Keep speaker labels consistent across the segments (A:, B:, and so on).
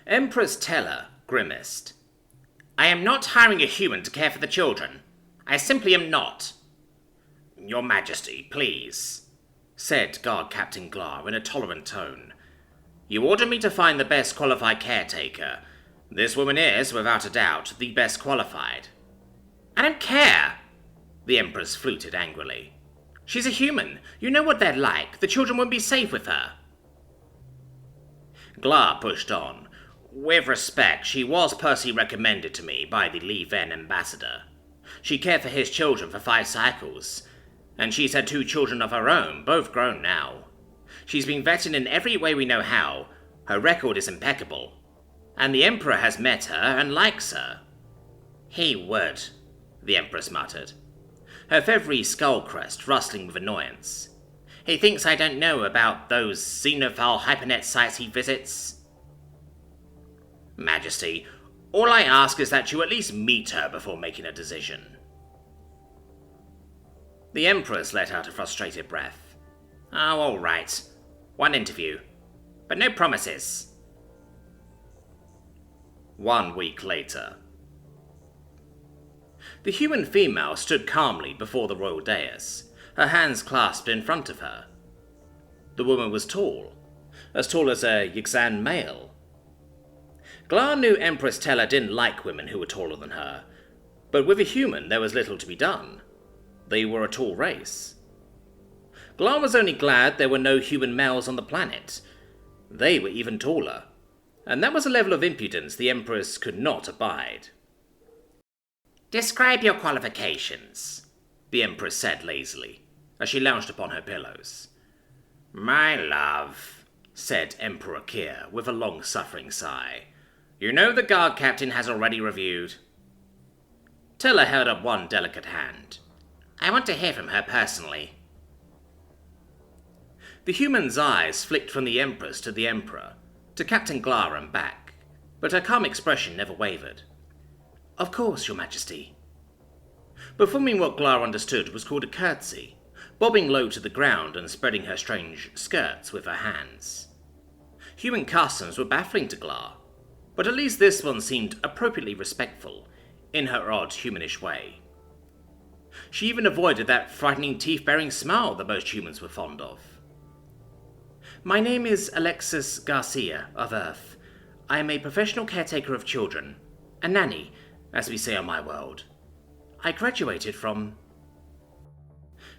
A: Empress Teller grimaced. I am not hiring a human to care for the children. I simply am not. Your Majesty, please, said Guard Captain Glar in a tolerant tone. You ordered me to find the best qualified caretaker. This woman is, without a doubt, the best qualified. I don't care, the Empress fluted angrily. She's a human. You know what they're like. The children won't be safe with her. Glar pushed on. With respect, she was personally recommended to me by the Li Ven ambassador. She cared for his children for 5 cycles, and she's had 2 children of her own, both grown now. She's been vetted in every way we know how. Her record is impeccable, and the Emperor has met her and likes her. He would, the Empress muttered, her feathery skull crest rustling with annoyance. He thinks I don't know about those xenophile hypernet sites he visits. Majesty, all I ask is that you at least meet her before making a decision. The Empress let out a frustrated breath. Oh, all right. 1 interview. But no promises. 1 week later. The human female stood calmly before the royal dais, her hands clasped in front of her. The woman was tall as a Yixan male. Glar knew Empress Teller didn't like women who were taller than her, but with a human there was little to be done. They were a tall race. Glar was only glad there were no human males on the planet. They were even taller, and that was a level of impudence the Empress could not abide. Describe your qualifications, the Empress said lazily, as she lounged upon her pillows. My love, said Emperor Keir with a long-suffering sigh. You know the guard captain has already reviewed. Teller held up one delicate hand. I want to hear from her personally. The human's eyes flicked from the Empress to the Emperor, to Captain Glar and back, but her calm expression never wavered. Of course, Your Majesty. Performing what Glar understood was called a curtsy, bobbing low to the ground and spreading her strange skirts with her hands. Human customs were baffling to Glar, but at least this one seemed appropriately respectful, in her odd humanish way. She even avoided that frightening teeth-baring smile that most humans were fond of. My name is Alexis Garcia of Earth. I am a professional caretaker of children, a nanny, as we say on my world. I graduated from...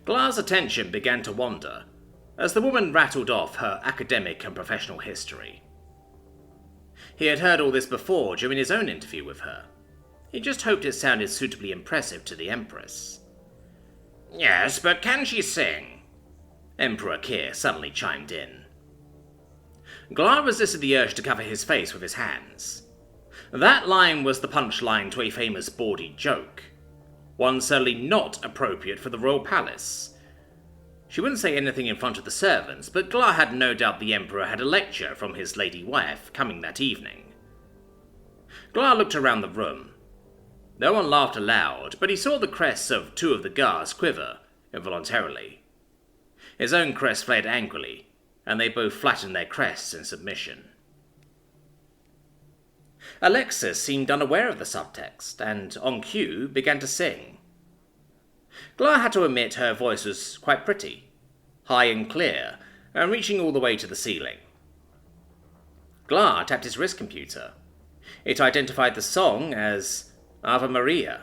A: Glar's attention began to wander, as the woman rattled off her academic and professional history. He had heard all this before during his own interview with her. He just hoped it sounded suitably impressive to the Empress. Yes, but can she sing? Emperor Keir suddenly chimed in. Glar resisted the urge to cover his face with his hands. That line was the punchline to a famous bawdy joke, one certainly not appropriate for the royal palace. She wouldn't say anything in front of the servants, but Glar had no doubt the Emperor had a lecture from his lady wife coming that evening. Glar looked around the room. No one laughed aloud, but he saw the crests of 2 of the guards quiver involuntarily. His own crest flared angrily, and they both flattened their crests in submission. Alexis seemed unaware of the subtext, and, on cue, began to sing. Glar had to admit her voice was quite pretty, high and clear, and reaching all the way to the ceiling. Glar tapped his wrist computer. It identified the song as Ave Maria,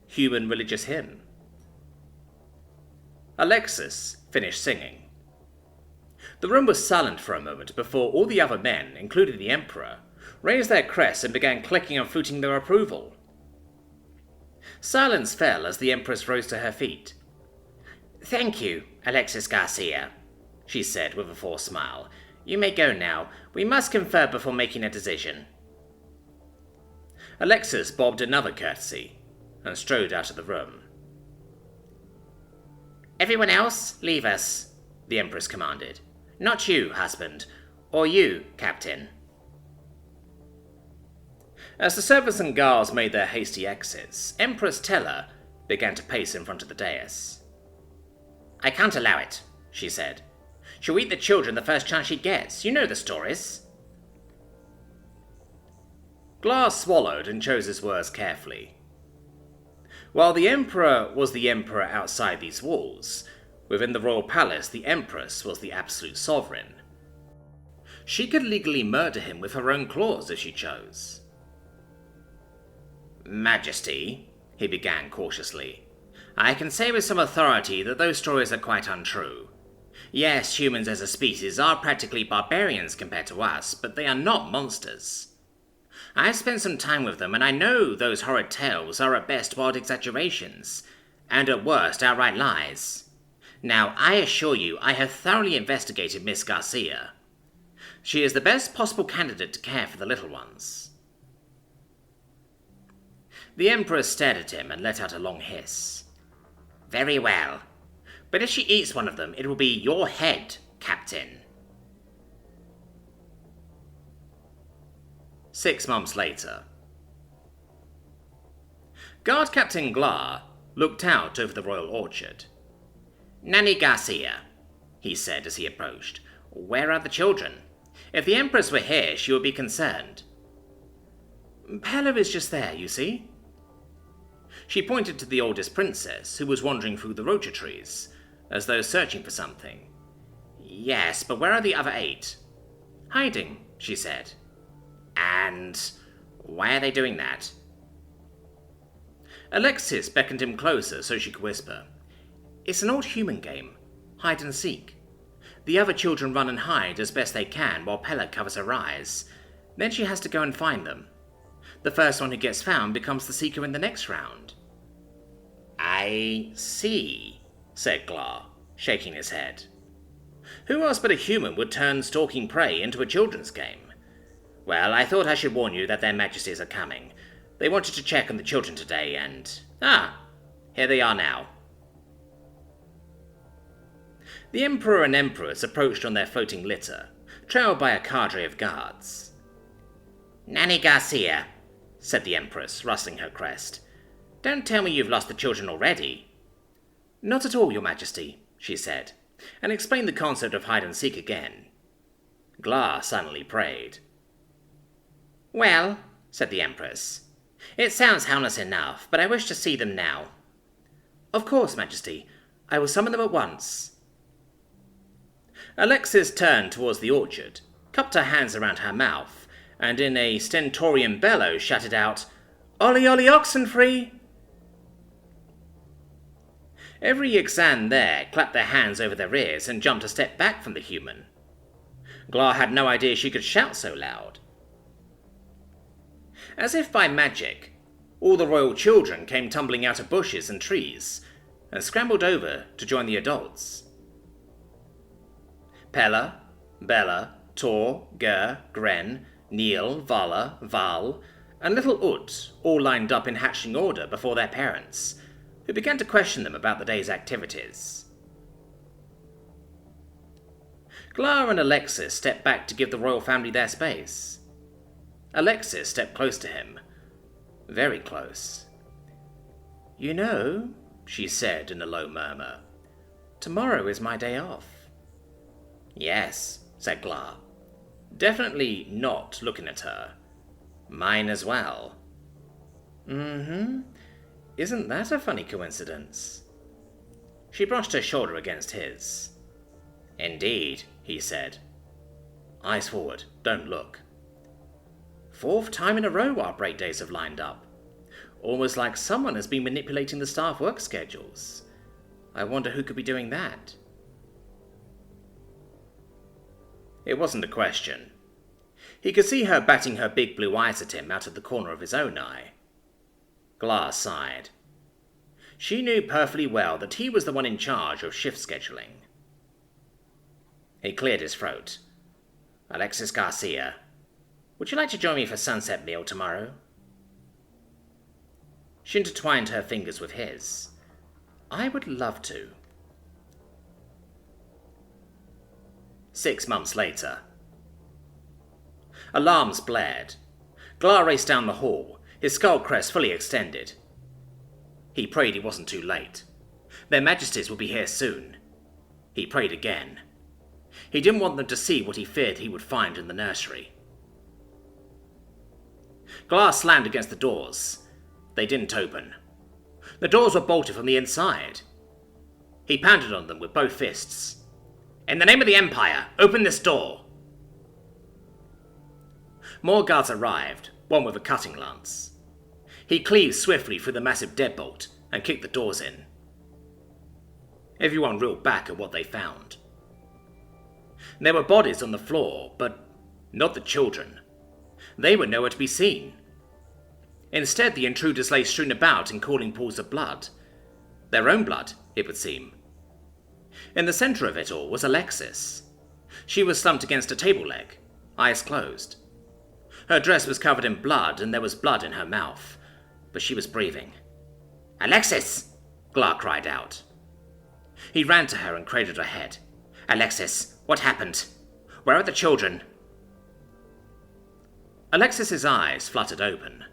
A: human religious hymn. Alexis finished singing. The room was silent for a moment before all the other men, including the Emperor, raised their crests and began clicking and fluting their approval. Silence fell as the Empress rose to her feet. Thank you, Alexis Garcia, she said with a forced smile. You may go now. We must confer before making a decision. Alexis bobbed another courtesy and strode out of the room. Everyone else, leave us, the Empress commanded. Not you, husband, or you, captain. As the servants and guards made their hasty exits, Empress Teller began to pace in front of the dais. I can't allow it, she said. She'll eat the children the first chance she gets. You know the stories. Glar swallowed and chose his words carefully. While the Emperor was the Emperor outside these walls, within the royal palace the Empress was the absolute sovereign. She could legally murder him with her own claws if she chose. "Majesty," he began cautiously, "I can say with some authority that those stories are quite untrue. Yes, humans as a species are practically barbarians compared to us, but they are not monsters. I've spent some time with them, and I know those horrid tales are at best wild exaggerations, and at worst outright lies. Now, I assure you, I have thoroughly investigated Miss Garcia. She is the best possible candidate to care for the little ones." The Empress stared at him and let out a long hiss. "Very well. But if she eats one of them, it will be your head, Captain." 6 months later. Guard Captain Glar looked out over the royal orchard. "Nanny Garcia," he said as he approached, "where are the children? If the Empress were here, she would be concerned." "Pella is just there, you see." She pointed to the oldest princess, who was wandering through the rocha trees, as though searching for something. "Yes, but where are the other 8? "Hiding," she said. "And why are they doing that?" Alexis beckoned him closer so she could whisper. "It's an old human game, hide and seek. The other children run and hide as best they can while Pella covers her eyes. Then she has to go and find them. The first one who gets found becomes the seeker in the next round." "I see," said Glar, shaking his head. "Who else but a human would turn stalking prey into a children's game? Well, I thought I should warn you that their majesties are coming. They wanted to check on the children today, and... here they are now." The Emperor and Empress approached on their floating litter, trailed by a cadre of guards. "Nanny Garcia," said the Empress, rustling her crest. "Don't tell me you've lost the children already." "Not at all, your majesty," she said, and explained the concept of hide-and-seek again. Glar silently prayed. "Well," said the Empress, "it sounds harmless enough, but I wish to see them now." "Of course, majesty. I will summon them at once." Alexis turned towards the orchard, cupped her hands around her mouth, and in a stentorian bellow shouted out, "Ollie, Ollie, Oxenfree!" Every Yixan there clapped their hands over their ears and jumped a step back from the human. Glar had no idea she could shout so loud. As if by magic, all the royal children came tumbling out of bushes and trees, and scrambled over to join the adults. Pella, Bella, Tor, Ger, Gren, Neil, Vala, Val, and little Ut all lined up in hatchling order before their parents, who began to question them about the day's activities. Glar and Alexis stepped back to give the royal family their space. Alexis stepped close to him. Very close. "You know," she said in a low murmur, "tomorrow is my day off." "Yes," said Glar, definitely not looking at her. "Mine as well." Isn't that a funny coincidence?" She brushed her shoulder against his. "Indeed," he said. "Eyes forward, don't look." 4th time in a row our break days have lined up. Almost like someone has been manipulating the staff work schedules. I wonder who could be doing that. It wasn't a question. He could see her batting her big blue eyes at him out of the corner of his own eye. Glar sighed. She knew perfectly well that he was the one in charge of shift scheduling. He cleared his throat. "Alexis Garcia, would you like to join me for sunset meal tomorrow?" She intertwined her fingers with his. "I would love to." 6 months later. Alarms blared. Glar raced down the hall, his skull crest fully extended. He prayed he wasn't too late. Their majesties would be here soon. He prayed again. He didn't want them to see what he feared he would find in the nursery. Glass slammed against the doors. They didn't open. The doors were bolted from the inside. He pounded on them with both fists. "In the name of the Empire, open this door!" More guards arrived, one with a cutting lance. He cleaved swiftly through the massive deadbolt and kicked the doors in. Everyone reeled back at what they found. There were bodies on the floor, but not the children. They were nowhere to be seen. Instead, the intruders lay strewn about in cooling pools of blood. Their own blood, it would seem. In the centre of it all was Alexis. She was slumped against a table leg, eyes closed. Her dress was covered in blood, and there was blood in her mouth, but she was breathing. "Alexis!" Glar cried out. He ran to her and cradled her head. "Alexis, what happened? Where are the children?" Alexis's eyes fluttered open.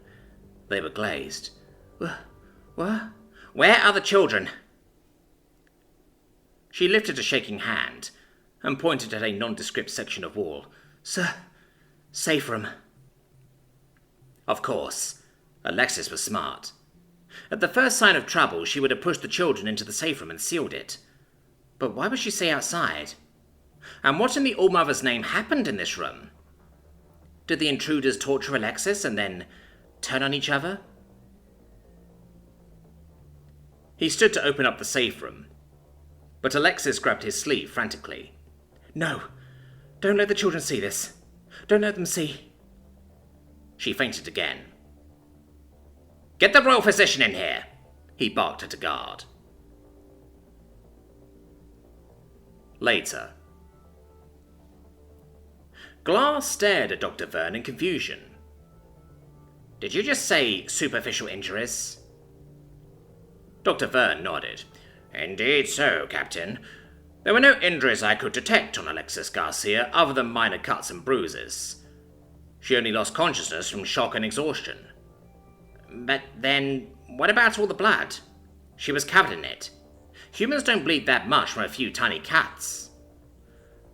A: They were glazed. What? Where are the children?" She lifted a shaking hand and pointed at a nondescript section of wall. "Sir, safe room." Of course, Alexis was smart. At the first sign of trouble, she would have pushed the children into the safe room and sealed it. But why would she stay outside? And what in the All-Mother's name happened in this room? Did the intruders torture Alexis and then turn on each other? He stood to open up the safe room, but Alexis grabbed his sleeve frantically. "No, don't let the children see this. Don't let them see." She fainted again. "Get the royal physician in here," he barked at a guard. Later. Glass stared at Dr. Verne in confusion. "Did you just say superficial injuries?" Dr. Verne nodded. "Indeed so, Captain. There were no injuries I could detect on Alexis Garcia other than minor cuts and bruises. She only lost consciousness from shock and exhaustion." "But then, what about all the blood? She was covered in it. Humans don't bleed that much from a few tiny cuts."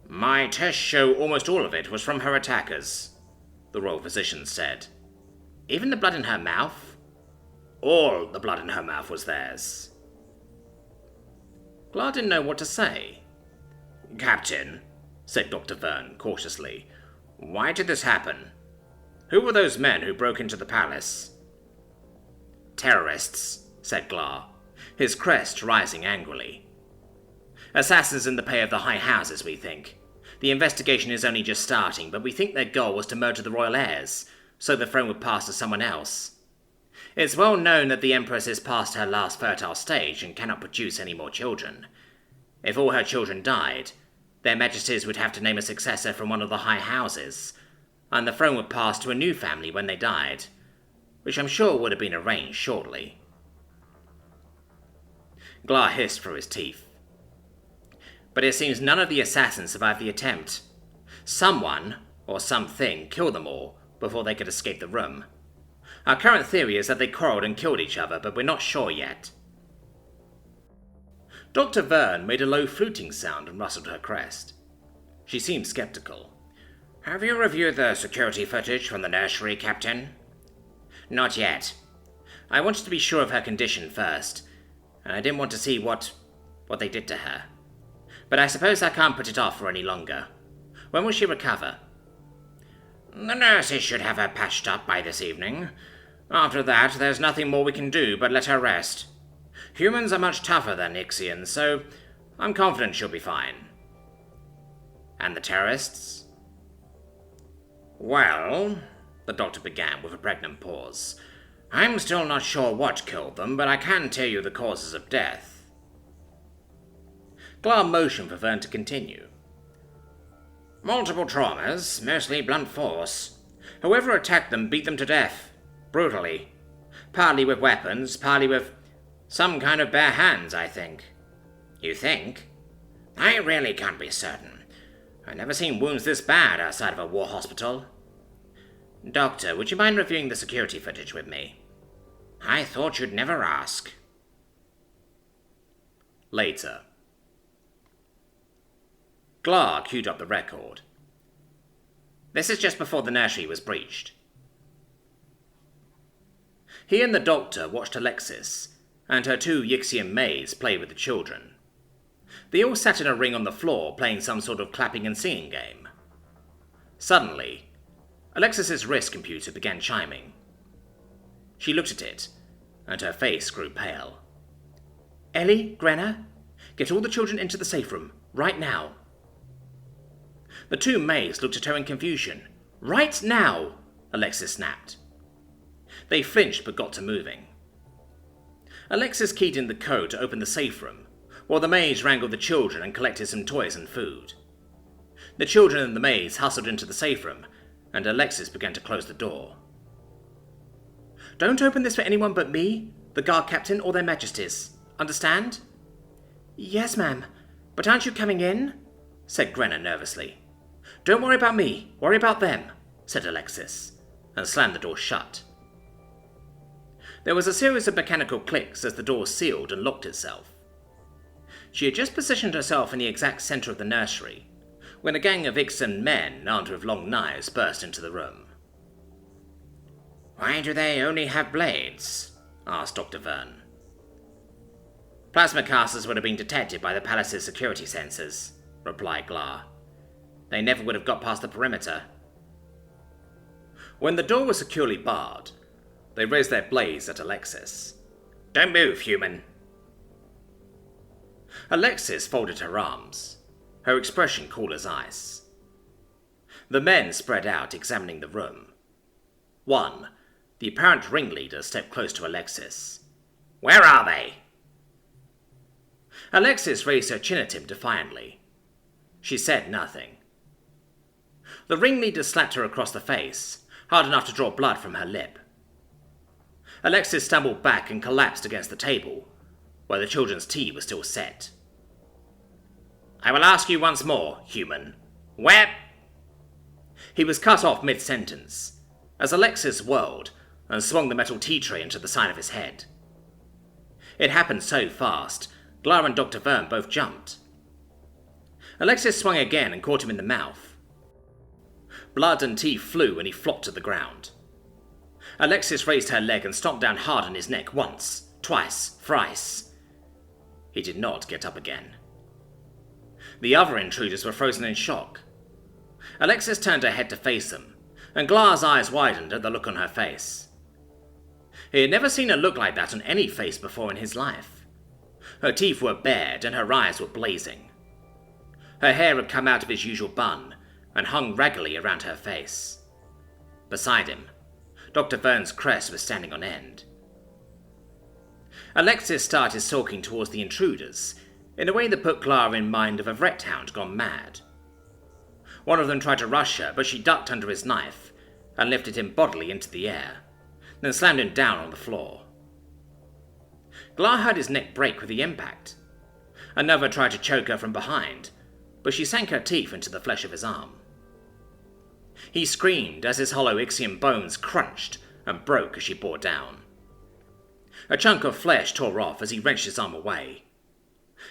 A: "My tests show almost all of it was from her attackers," the royal physician said. "Even the blood in her mouth?" "All the blood in her mouth was theirs." Glar didn't know what to say. "Captain," said Dr. Verne cautiously, "why did this happen? Who were those men who broke into the palace?" "Terrorists," said Glar, his crest rising angrily. "Assassins in the pay of the high houses, we think. The investigation is only just starting, but we think their goal was to murder the royal heirs, so the throne would pass to someone else. It's well known that the Empress is past her last fertile stage and cannot produce any more children. If all her children died, their majesties would have to name a successor from one of the high houses, and the throne would pass to a new family when they died, which I'm sure would have been arranged shortly." Glar hissed through his teeth. "But it seems none of the assassins survived the attempt. Someone, or something, killed them all before they could escape the room. Our current theory is that they quarreled and killed each other, but we're not sure yet." Dr. Verne made a low fluting sound and rustled her crest. She seemed skeptical. "Have you reviewed the security footage from the nursery, Captain?" "Not yet. I wanted to be sure of her condition first, and I didn't want to see what they did to her. But I suppose I can't put it off for any longer. When will she recover?" "The nurses should have her patched up by this evening. After that, there's nothing more we can do but let her rest. Humans are much tougher than Ixians, so I'm confident she'll be fine." "And the terrorists?" "Well," the doctor began with a pregnant pause, "I'm still not sure what killed them, but I can tell you the causes of death." Glar motioned for Verne to continue. "Multiple traumas, mostly blunt force. Whoever attacked them beat them to death, brutally. Partly with weapons, partly with some kind of bare hands, I think." "You think?" "I really can't be certain. I've never seen wounds this bad outside of a war hospital." "Doctor, would you mind reviewing the security footage with me?" "I thought you'd never ask." Later. Glar queued up the record. "This is just before the nursery was breached." He and the doctor watched Alexis and her two Yixian maids play with the children. They all sat in a ring on the floor playing some sort of clapping and singing game. Suddenly, Alexis's wrist computer began chiming. She looked at it, and her face grew pale. "Ellie, Grenna, get all the children into the safe room, right now." The two maids looked at her in confusion. "Right now!" Alexis snapped. They flinched but got to moving. Alexis keyed in the code to open the safe room, while the maids wrangled the children and collected some toys and food. The children and the maids hustled into the safe room, and Alexis began to close the door. "Don't open this for anyone but me, the guard captain, or their majesties. Understand?" "Yes, ma'am. But aren't you coming in?" said Grenna nervously. "Don't worry about me. Worry about them," said Alexis, and slammed the door shut. There was a series of mechanical clicks as the door sealed and locked itself. She had just positioned herself in the exact center of the nursery when a gang of Ixan men armed with long knives burst into the room. "Why do they only have blades?" asked Dr. Verne. "Plasma casters would have been detected by the palace's security sensors," replied Glar. "They never would have got past the perimeter." When the door was securely barred, they raised their blades at Alexis. "Don't move, human." Alexis folded her arms, her expression cool as ice. The men spread out, examining the room. One, the apparent ringleader, stepped close to Alexis. "Where are they?" Alexis raised her chin at him defiantly. She said nothing. The ringleader slapped her across the face, hard enough to draw blood from her lip. Alexis stumbled back and collapsed against the table, where the children's tea was still set. "I will ask you once more, human. Where—" He was cut off mid-sentence, as Alexis whirled and swung the metal tea tray into the side of his head. It happened so fast, Glar and Dr. Verne both jumped. Alexis swung again and caught him in the mouth. Blood and tea flew and he flopped to the ground. Alexis raised her leg and stomped down hard on his neck once, twice, thrice. He did not get up again. The other intruders were frozen in shock. Alexis turned her head to face them, and Glar's eyes widened at the look on her face. He had never seen a look like that on any face before in his life. Her teeth were bared and her eyes were blazing. Her hair had come out of its usual bun and hung raggedly around her face. Beside him, Dr. Verne's crest was standing on end. Alexis started stalking towards the intruders in a way that put Clara in mind of a vet hound gone mad. One of them tried to rush her, but she ducked under his knife and lifted him bodily into the air, then slammed him down on the floor. Glar heard his neck break with the impact. Another tried to choke her from behind, but she sank her teeth into the flesh of his arm. He screamed as his hollow Ixian bones crunched and broke as she bore down. A chunk of flesh tore off as he wrenched his arm away.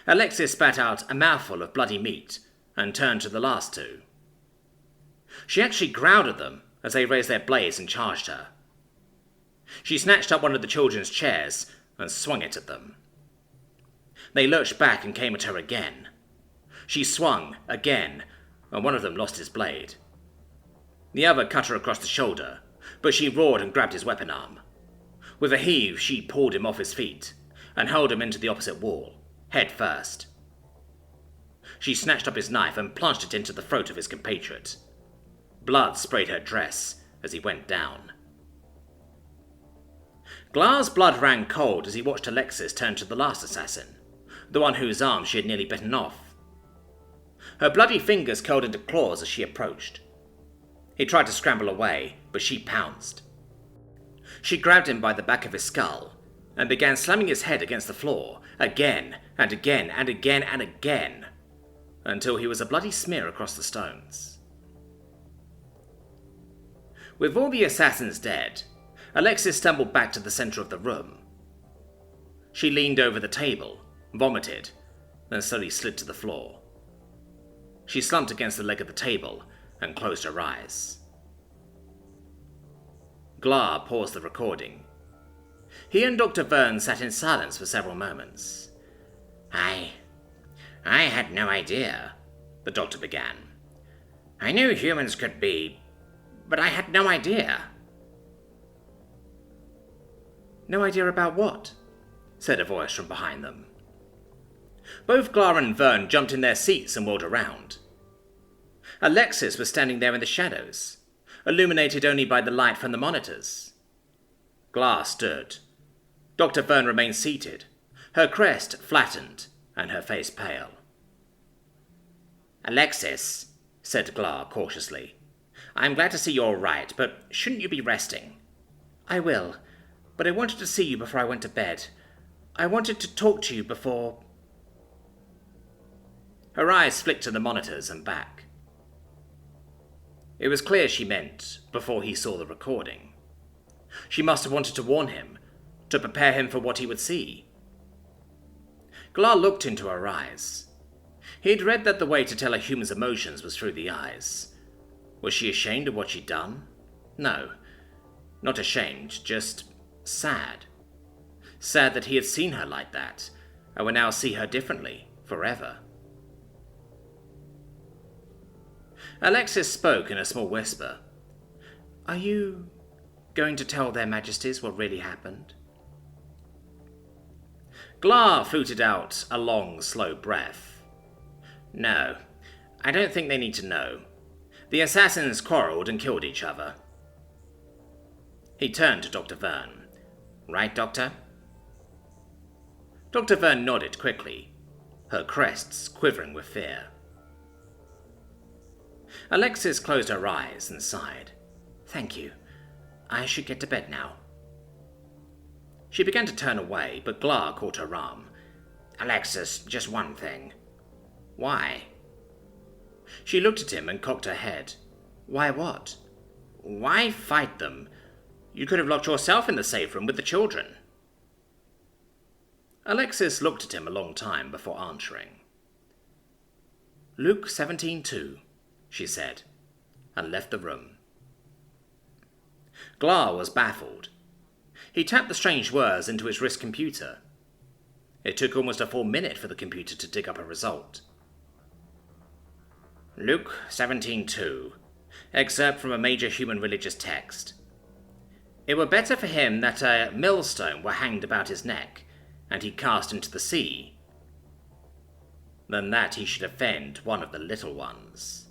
A: Alexis spat out a mouthful of bloody meat and turned to the last two. She actually growled at them as they raised their blades and charged her. She snatched up one of the children's chairs and swung it at them. They lurched back and came at her again. She swung again, and one of them lost his blade. The other cut her across the shoulder, but she roared and grabbed his weapon arm. With a heave, she pulled him off his feet and hurled him into the opposite wall, head first. She snatched up his knife and plunged it into the throat of his compatriot. Blood sprayed her dress as he went down. Glar's blood ran cold as he watched Alexis turn to the last assassin, the one whose arm she had nearly bitten off. Her bloody fingers curled into claws as she approached. He tried to scramble away, but she pounced. She grabbed him by the back of his skull and began slamming his head against the floor, again and again and again and again, until he was a bloody smear across the stones. With all the assassins dead, Alexis stumbled back to the center of the room. She leaned over the table, vomited, then slowly slid to the floor. She slumped against the leg of the table and closed her eyes. Glar paused the recording. He and Dr. Verne sat in silence for several moments. I had no idea, the doctor began. I knew humans could be, but I had no idea. No idea about what? Said a voice from behind them. Both Glar and Verne jumped in their seats and whirled around. Alexis was standing there in the shadows, illuminated only by the light from the monitors. Glar stood. Dr. Verne remained seated, her crest flattened and her face pale. Alexis, said Glar cautiously, I'm glad to see you're all right, but shouldn't you be resting? I will, but I wanted to see you before I went to bed. I wanted to talk to you before... Her eyes flicked to the monitors and back. It was clear she meant before he saw the recording. She must have wanted to warn him, to prepare him for what he would see. Glar looked into her eyes. He'd read that the way to tell a human's emotions was through the eyes. Was she ashamed of what she'd done? No, not ashamed, just sad. Sad that he had seen her like that, and would now see her differently, forever. Alexis spoke in a small whisper. Are you going to tell their majesties what really happened? Glar footed out a long, slow breath. No, I don't think they need to know. The assassins quarreled and killed each other. He turned to Dr. Verne. Right, Doctor? Dr. Verne nodded quickly, her crests quivering with fear. Alexis closed her eyes and sighed. Thank you. I should get to bed now. She began to turn away, but Glar caught her arm. Alexis, just one thing. Why? She looked at him and cocked her head. Why what? Why fight them? You could have locked yourself in the safe room with the children. Alexis looked at him a long time before answering. Luke 17:2, she said, and left the room. Glar was baffled. He tapped the strange words into his wrist computer. It took almost a full minute for the computer to dig up a result. Luke 17:2, excerpt from a major human religious text. It were better for him that a millstone were hanged about his neck, and he cast into the sea, than that he should offend one of the little ones.